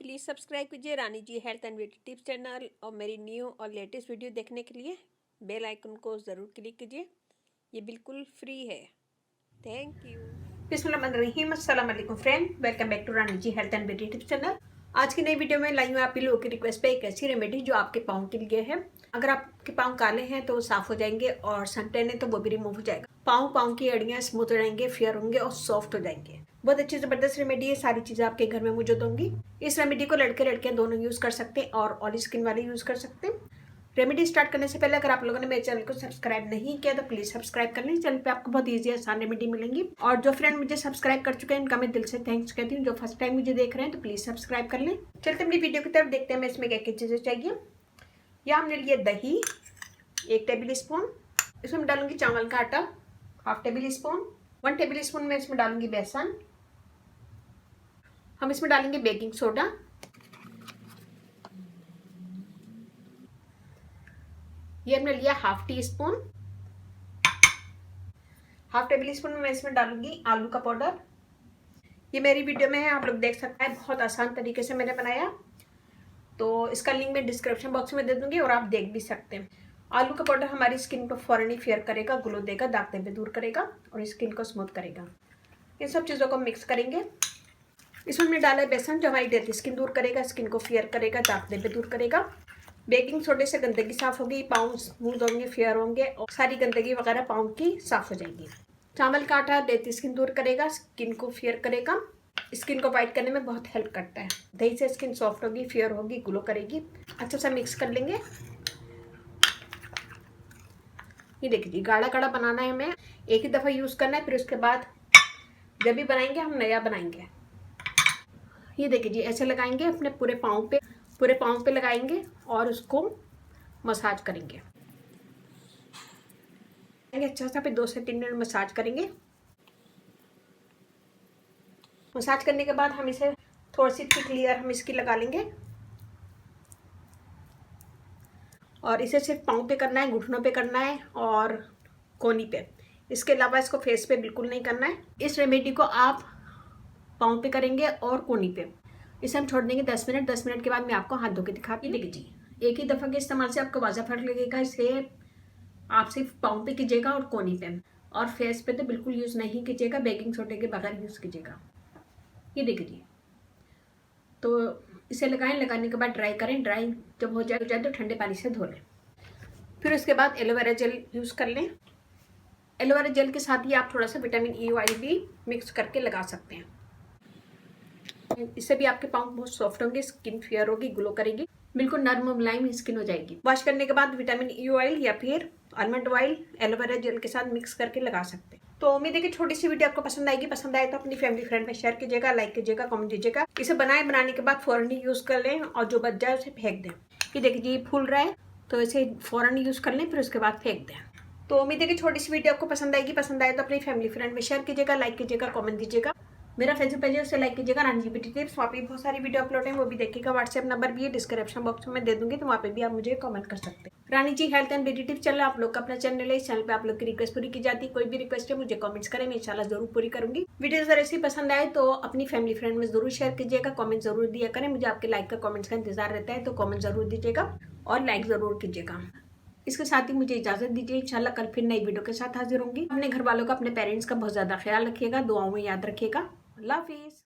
Please subscribe कीजिए Rani ji health and beauty tips channel और मेरी न्यू और लेटेस्ट वीडियो देखने के लिए बेल आइकन को ज़रूर क्लिक कीजिए। ये बिल्कुल फ्री है। Thank you. बिस्मिल्लाहिर्रहमानिर्रहीम। अस्सलाम वालेकुम friend, welcome back to Rani ji health and beauty tips channel. आज की नई वीडियो में लाई हूँ आप लोगों की रिक्वेस्ट पे एक ऐसी रेमेडी जो आपके पाँव के लिए है। अगर आपके पाँव काले हैं तो वो साफ हो जाएंगे और सनटैन है तो वो भी रिमूव हो जाएगा। पाँव की अड़ियाँ स्मूथ हो जाएंगे, फेयर होंगे और सॉफ्ट हो जाएंगे। बहुत अच्छी जबरदस्त रेमेडी है। सारी चीजें आपके घर में मौजूद होंगी। इस रेमेडी को लड़के लड़कियां दोनों यूज कर सकते हैं और ऑयली स्किन वाले यूज कर सकते हैं। रेमेडी स्टार्ट करने से पहले अगर आप लोगों ने मेरे चैनल को सब्सक्राइब नहीं किया तो प्लीज सब्सक्राइब कर लें। चैनल पे आपको बहुत ईजी आसान रेमेडी मिलेंगी और जो फ्रेंड मुझे सब्सक्राइब कर चुके हैं उनका मैं दिल से थैंक्स कहती हूँ। जो फर्स्ट टाइम मुझे देख रहे हैं तो प्लीज सब्सक्राइब कर लें। चलते अपनी वीडियो की तरफ देखते हैं मैं इसमें क्या क्या चीजें चाहिए। यहाँ हमने लिए दही 1 टेबल स्पून, इसमें डालूंगी चावल का आटा 1/2 टेबल स्पून, 1 टेबल स्पून में इसमें डालूंगी बेसन, हम इसमें डालेंगे बेकिंग सोडा, ये हमने लिया 1/2 टी स्पून, 1/2 टेबल स्पून में मैं इसमें डालूंगी आलू का पाउडर। ये मेरी वीडियो में है, आप लोग देख सकते हैं। बहुत आसान तरीके से मैंने बनाया, तो इसका लिंक मैं डिस्क्रिप्शन बॉक्स में दे दूंगी और आप देख भी सकते हैं। आलू का पाउडर हमारी स्किन को फौरन ही फेयर करेगा, ग्लो देगा, दाग धब्बे दूर करेगा और स्किन को स्मूथ करेगा। इन सब चीज़ों को मिक्स करेंगे। इसमें हमने डाला है बेसन जो हमारी डेड स्किन दूर करेगा, स्किन को फेयर करेगा, दाग धब्बे दूर करेगा। बेकिंग सोडे से गंदगी साफ होगी, पाँव स्मूथ होंगे, फेयर होंगे और सारी गंदगी वगैरह पाँव की साफ हो जाएगी। चावल का आटा डेड स्किन दूर करेगा, स्किन को फेयर करेगा, स्किन को वाइट करने में बहुत हेल्प करता है। दही से स्किन सॉफ्ट होगी, फेयर होगी, ग्लो करेगी। अच्छा सा मिक्स कर लेंगे। ये देखिए गाढ़ा गाढ़ा बनाना है, हमें एक ही दफ़ा यूज़ करना है, फिर उसके बाद जब भी बनाएंगे हम नया बनाएंगे। ये देखिए जी ऐसे लगाएंगे अपने पूरे पाँव पे लगाएंगे और उसको मसाज करेंगे। अच्छा सा फिर 2 से 3 मिनट मसाज करेंगे। मसाज करने के बाद हम इसे थोड़ी सी थिक लेयर हम इसकी लगा लेंगे और इसे सिर्फ पाँव पे करना है, घुटनों पे करना है और कोहनी पे। इसके अलावा इसको फेस पे बिल्कुल नहीं करना है। इस रेमेडी को आप पाँव पे करेंगे और कोहनी पे। इसे हम छोड़ देंगे 10 मिनट। 10 मिनट के बाद मैं आपको हाथ धो के दिखाती हूँ। देखिए जी एक ही दफ़ा के इस्तेमाल से आपको वाज़ा फर्क लगेगा। इसलिए आप सिर्फ पाँव पे कीजिएगा और कोहनी पे, और फेस पे तो बिल्कुल यूज़ नहीं कीजिएगा, बेकिंग सोडे के बगैर यूज़ कीजिएगा। ये देखिए जी, तो इसे लगाने के बाद ड्राई करें। ड्राई जब हो जाए तो ठंडे पानी से धो लें। फिर उसके बाद एलोवेरा जेल यूज़ कर लें। एलोवेरा जेल के साथ ही आप थोड़ा सा विटामिन ई ऑयल भी मिक्स करके लगा सकते हैं। इससे भी आपके पाँव बहुत सॉफ्ट होंगे, स्किन फेयर होगी, ग्लो करेगी, बिल्कुल नर्म मुलायम स्किन हो जाएगी। वॉश करने के बाद विटामिन ई ऑयल या फिर आलमंड ऑयल एलोवेरा जेल के साथ मिक्स करके लगा सकते हैं। तो उम्मीद है कि छोटी सी वीडियो आपको पसंद आएगी। पसंद आए तो अपनी फैमिली फ्रेंड में शेयर कीजिएगा, लाइक कीजिएगा, कमेंट दीजिएगा। इसे बनाने के बाद फौरन ही यूज़ कर लें और जो बच जाए उसे फेंक दें। ये देखिए जी फूल रहा है तो इसे फौरन यूज़ कर लें, फिर उसके बाद फेंक दें। तो उम्मीद है कि छोटी सी वीडियो आपको पसंद आएगी। पसंद आए तो अपनी फैमिली फ्रेंड में शेयर कीजिएगा, लाइक कीजिएगा, कमेंट दीजिएगा। मेरा फेसबुक पेज है उसे लाइक कीजिएगा, रानी जी ब्यूटी टिप्स। वहाँ पे बहुत सारी वीडियो अपलोड है, वो भी देखिएगा। व्हाट्सएप नंबर भी है डिस्क्रिप्शन बॉक्स में दे दूंगी, तो वहाँ पे भी आप मुझे कमेंट कर सकते हैं। Rani ji health and beauty tips channel आप लोग का अपना चैनल है। इस चैनल पे आप लोग की रिक्वेस्ट पूरी की जाती है। कोई भी रिक्वेस्ट है मुझे कमेंट्स करें, मैं इंशाल्लाह जरूर पूरी करूंगी। वीडियो अगर ऐसी पसंद आए तो अपनी फैमिली फ्रेंड में जरूर शेयर कीजिएगा, कमेंट जरूर दिया करें। मुझे आपके लाइक का कमेंट्स का इंतजार रहता है, तो कमेंट जरूर दीजिएगा और लाइक जरूर कीजिएगा। इसके साथ ही मुझे इजाजत दीजिए। इंशाल्लाह कल फिर नई वीडियो के साथ हाजिर होंगी। अपने घर वालों का, अपने पेरेंट्स का बहुत ज्यादा ख्याल रखिएगा, दुआओं में याद रखिएगा। अल्लाह हाफिज।